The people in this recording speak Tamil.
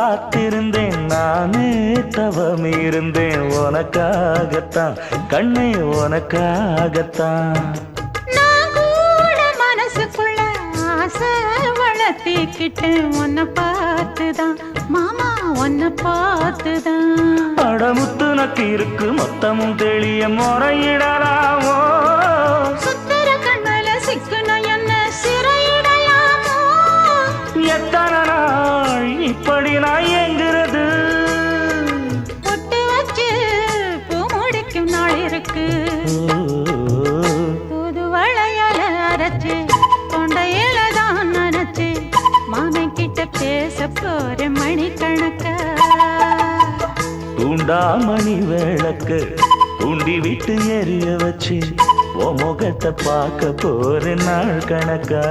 காத்திருந்தேன் நானே தவம் இருந்தேன் உனக்காகத்தான் கண்ணே உனக்காகத்தான் நான் கூட மனசுக்குள்ள ஆசை வளர்த்திக்கிட்டேன் உன்னை பார்த்துதான் மாமா உன்னை பார்த்துதான் அடமுத்து நக்கு இருக்கு மொத்தமும் தெளிய முறையிடலாமோ சுத்தர கண்மல சிக்கன என்ன சிறையிடையாமோ எத்தனை நாள் இப்படி நான் எங்கிறது பொட்டு வச்சு பூ முடிக்கும் நாள் இருக்கு புது வளையல அரைச்சு தொண்டையில தான் நினைச்சு மாமன் கிட்ட பேச போற மணிக்கணக்கா தூண்டாமணி விளக்கு தூண்டி விட்டு எரிய வச்சு உன் முகத்தை பார்க்க போற நாள் கணக்கா